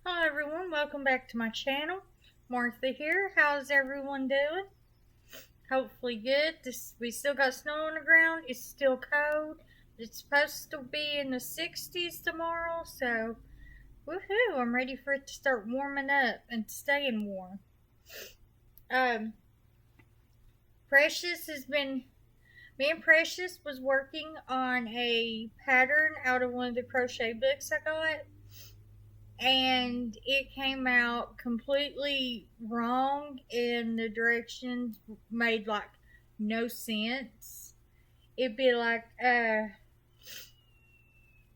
Hello everyone, welcome back to my channel. Martha here. How's everyone doing? Hopefully good. We still got snow on the ground. It's still cold. It's supposed to be in the 60s tomorrow, so woohoo! I'm ready for it to start warming up and staying warm. Um, Precious has been Me and Precious was working on a pattern out of one of the crochet books I got, and it came out completely wrong, and the directions made like no sense. It'd be like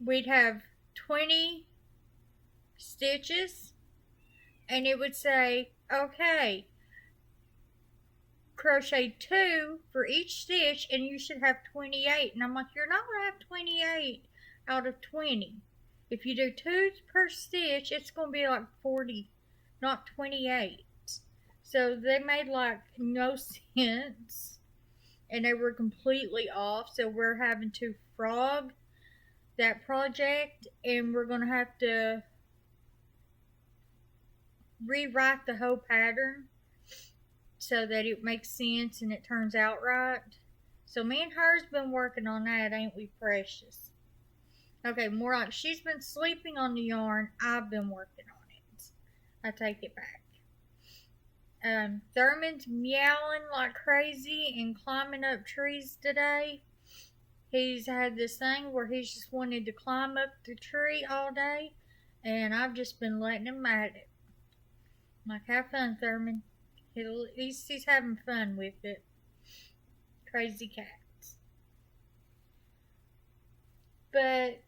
we'd have 20 stitches, and it would say, okay, crochet 2 for each stitch, and you should have 28. And I'm like, you're not going to have 28 out of 20. If you do 2 per stitch, it's going to be like 40, not 28. So they made like no sense, and they were completely off. So we're having to frog that project, and we're going to have to rewrite the whole pattern so that it makes sense and it turns out right. So me and her's been working on that, ain't we, Precious? Okay, more like she's been sleeping on the yarn. I've been working on it. I take it back. Thurman's meowing like crazy and climbing up trees today. He's had this thing where he's just wanted to climb up the tree all day, and I've just been letting him at it. I'm like, have fun, Thurman. At least he's having fun with it. Crazy cats. But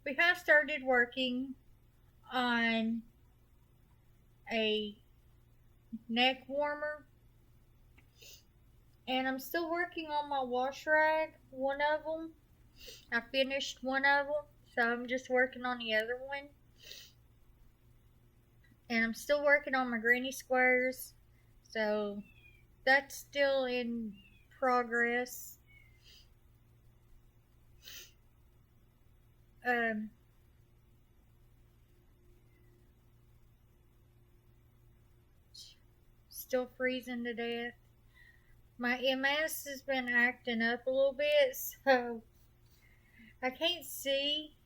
we have started working on a neck warmer, and I'm still working on my wash rag. One of them, I finished one of them, so I'm just working on the other one. And I'm still working on my granny squares, so that's still in progress. Um, Still freezing to death. My MS has been acting up a little bit, so I can't see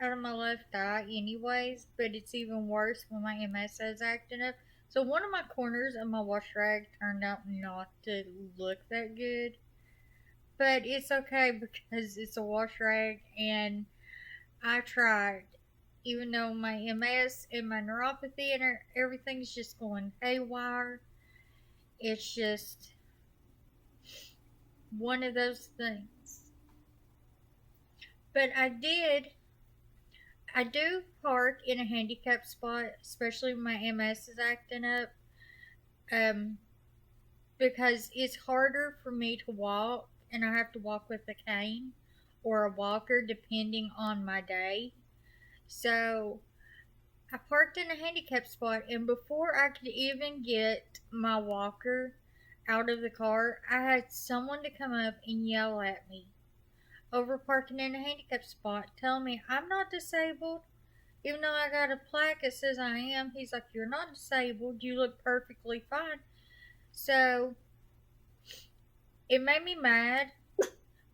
out of my left eye anyways, but it's even worse when my MS is acting up. So one of my corners of my wash rag turned out not to look that good. But it's okay because it's a wash rag, and I tried. Even though my MS and my neuropathy and everything's just going haywire, it's just one of those things. But I do park in a handicapped spot, especially when my MS is acting up, um, because it's harder for me to walk, and I have to walk with a cane or a walker depending on my day. So I parked in a handicapped spot, and before I could even get my walker out of the car, I had someone to come up and yell at me over parking in a handicapped spot, telling me I'm not disabled, even though I got a plaque that says I am. He's like, you're not disabled, you look perfectly fine. So it made me mad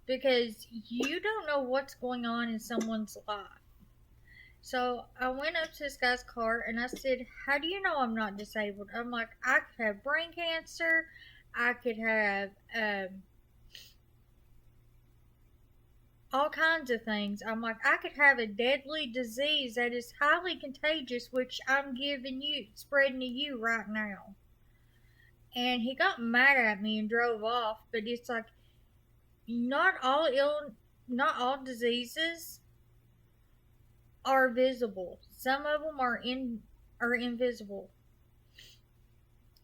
because you don't know what's going on in someone's life. So I went up to this guy's car and I said, how do you know I'm not disabled? I'm like, I could have brain cancer, I could have all kinds of things. I'm like, I could have a deadly disease that is highly contagious, which I'm spreading to you right now. And he got mad at me and drove off, but it's like, not all not all diseases are visible. Some of them are invisible.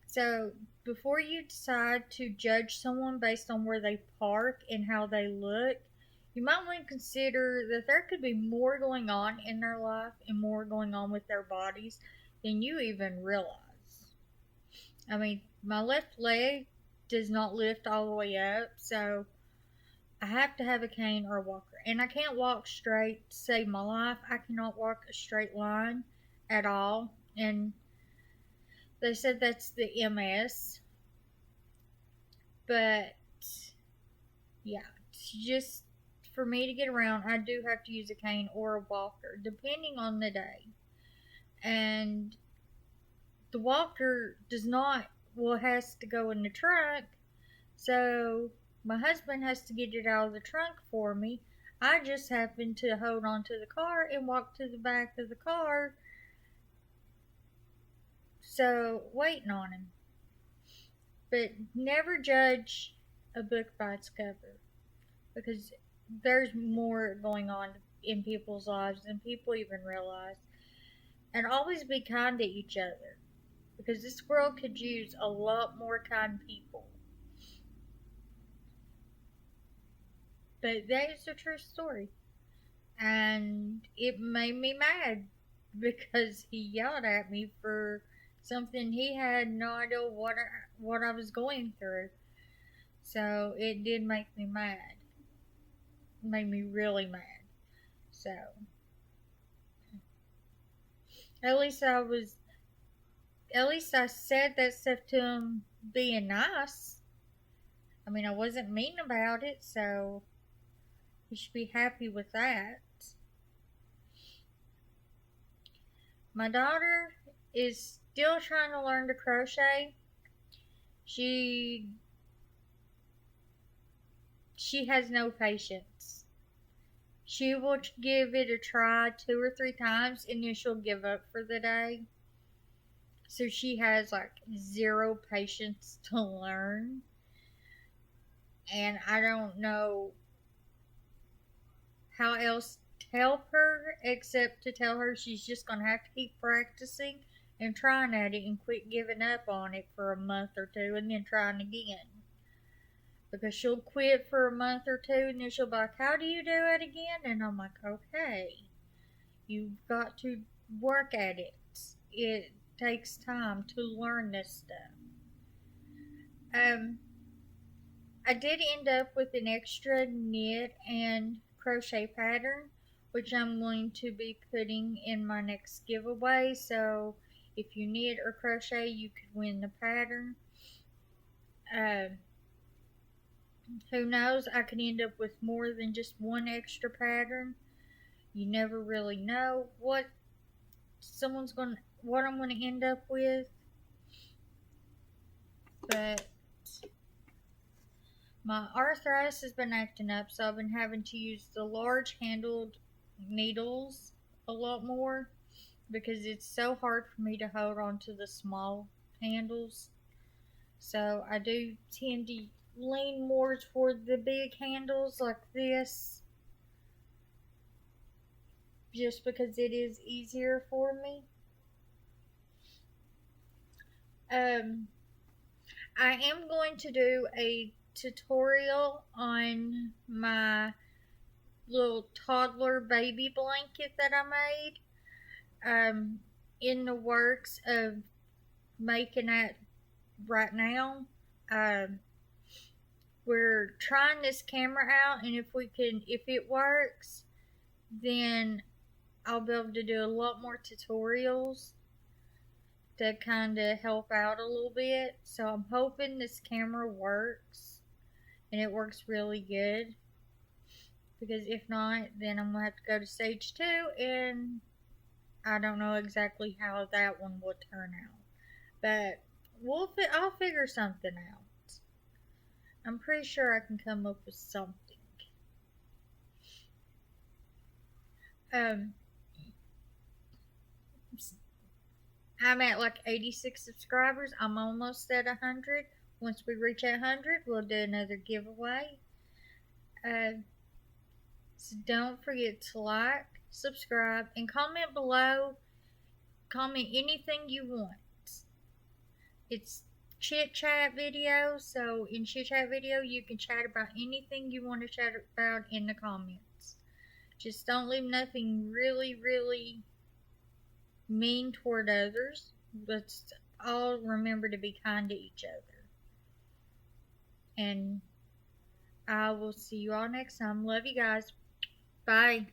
So before you decide to judge someone based on where they park and how they look, you might want to consider that there could be more going on in their life and more going on with their bodies than you even realize. I mean, my left leg does not lift all the way up, so I have to have a cane or a walker. And I can't walk straight to save my life. I cannot walk a straight line at all. And they said that's the MS. But yeah, just for me to get around, I do have to use a cane or a walker, depending on the day. And the walker does not, well, has to go in the trunk. So my husband has to get it out of the trunk for me. I just happen to hold on to the car and walk to the back of the car. So waiting on him. But never judge a book by its cover, because there's more going on in people's lives than people even realize. And always be kind to each other, because this world could use a lot more kind people. But that is a true story. And it made me mad because he yelled at me for something he had no idea what I was going through. So it did make me mad. It made me really mad. So at least I was at least I said that stuff to him being nice. I mean, I wasn't mean about it, so he should be happy with that. My daughter is still trying to learn to crochet. She she has no patience. She will give it a try 2 or 3 times and then she'll give up for the day. So she has like zero patience to learn. And I don't know how else to help her except to tell her she's just going to have to keep practicing and trying at it and quit giving up on it for a month or two and then trying again. Because she'll quit for a month or two and then she'll be like, "How do you do it again?" And I'm like, "Okay, you've got to work at it. It takes time to learn this stuff." Um, I did end up with an extra knit and crochet pattern, which I'm going to be putting in my next giveaway. So if you knit or crochet, you could win the pattern. Uh, who knows? I could end up with more than just one extra pattern. You never really know what I'm gonna end up with. But my arthritis has been acting up, so I've been having to use the large handled needles a lot more because it's so hard for me to hold on to the small handles. So I do tend to lean more toward the big handles like this just because it is easier for me. Um, I am going to do a tutorial on my little toddler baby blanket that I made. In the works of making that right now. Um, we're trying this camera out, and if it works, then I'll be able to do a lot more tutorials to kind of help out a little bit. So I'm hoping this camera works and it works really good. Because if not, then I'm gonna have to go to stage 2, and I don't know exactly how that one will turn out. But I'll figure something out. I'm pretty sure I can come up with something. Um, I'm at like 86 subscribers. I'm almost at 100. Once we reach 100, we'll do another giveaway. So don't forget to like, subscribe, and comment below. Comment anything you want. It's Chit Chat video, so in Chit Chat video, you can chat about anything you want to chat about in the comments. Just don't leave nothing really, really mean toward others. Let's all remember to be kind to each other. And I will see you all next time. Love you guys. Bye.